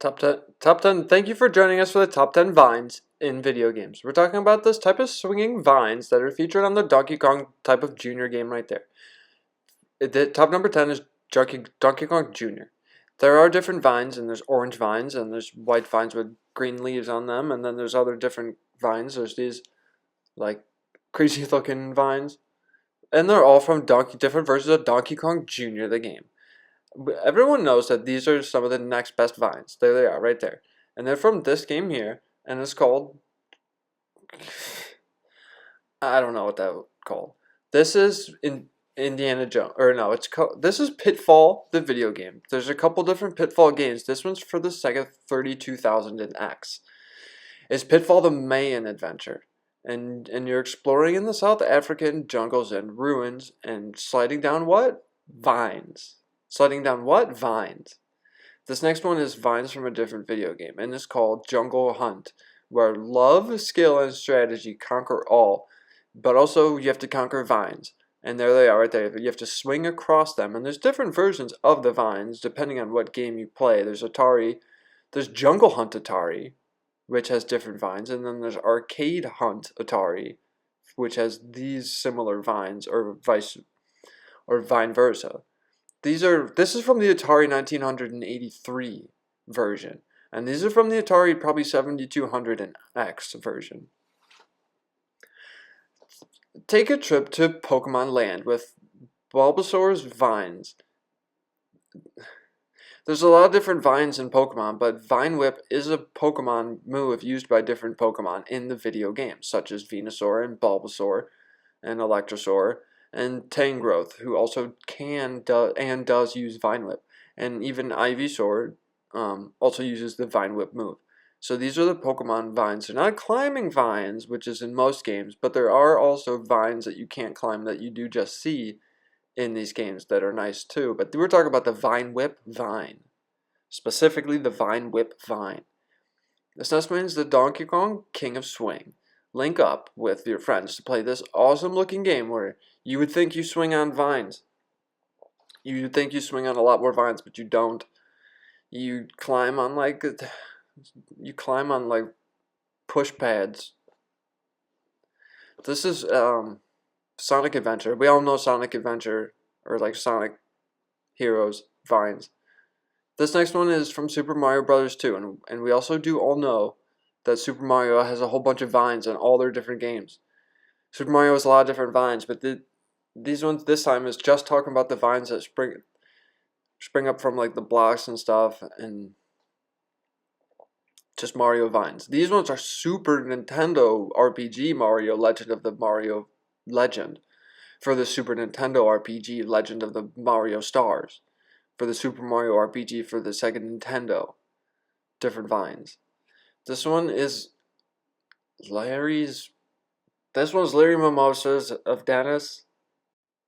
Top 10. Thank you for joining us for the top 10 vines in video games. We're talking about this type of swinging vines that are featured on the Donkey Kong type of Junior game right there. The top number 10 is Donkey Kong Junior. There are different vines, and there's orange vines, and there's white vines with green leaves on them, and then there's other different vines. There's these like crazy looking vines, and they're all from different versions of Donkey Kong Junior, the game. Everyone knows that these are some of the next best vines. There they are, right there. And they're from this game here, and it's called... I don't know what that called. This is in Indiana Jones, or no, it's called... This is Pitfall, the video game. There's a couple different Pitfall games. This one's for the Sega 32,000X. It's Pitfall the Mayan adventure. And you're exploring in the South African jungles and ruins and sliding down what? Vines. Sliding down what? Vines. This next one is vines from a different video game, and it's called Jungle Hunt, where love, skill, and strategy conquer all, but also you have to conquer vines. And there they are right there. You have to swing across them, and there's different versions of the vines depending on what game you play. There's Jungle Hunt Atari, which has different vines, and then there's Arcade Hunt Atari, which has these similar vines, or vine versa. This is from the Atari 1983 version, and these are from the Atari probably 7200X version. Take a trip to Pokemon Land with Bulbasaur's vines. There's a lot of different vines in Pokemon, but Vine Whip is a Pokemon move used by different Pokemon in the video game, such as Venusaur and Bulbasaur and Electrosaur, and Tangrowth, who also does use Vine Whip, and even Ivysaur also uses the Vine Whip move. So these are the Pokemon vines. They're not climbing vines, which is in most games, but there are also vines that you can't climb that you do just see in these games that are nice too. But we're talking about the Vine Whip vine, specifically the Vine Whip vine. This next one is the Donkey Kong King of Swing. Link up with your friends to play this awesome looking game where you would think you swing on vines. You would think you swing on a lot more vines, but you don't. You climb on like push pads. This is Sonic Adventure. We all know Sonic Adventure, or like Sonic Heroes vines. This next one is from Super Mario Bros. 2, and we also do all know that Super Mario has a whole bunch of vines in all their different games. Super Mario has a lot of different vines, but these ones this time is just talking about the vines that spring up from like the blocks and stuff, and just Mario vines. These ones are Super Nintendo RPG Mario Legend of the Mario Legend, for the Super Nintendo RPG Legend of the Mario Stars, for the Super Mario RPG for the Sega Nintendo. Different vines. This one is Larry Mimosas of Dennis,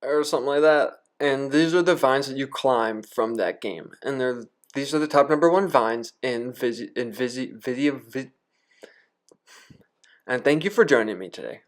or something like that. And these are the vines that you climb from that game. And these are the top number 1 vines in video. And thank you for joining me today.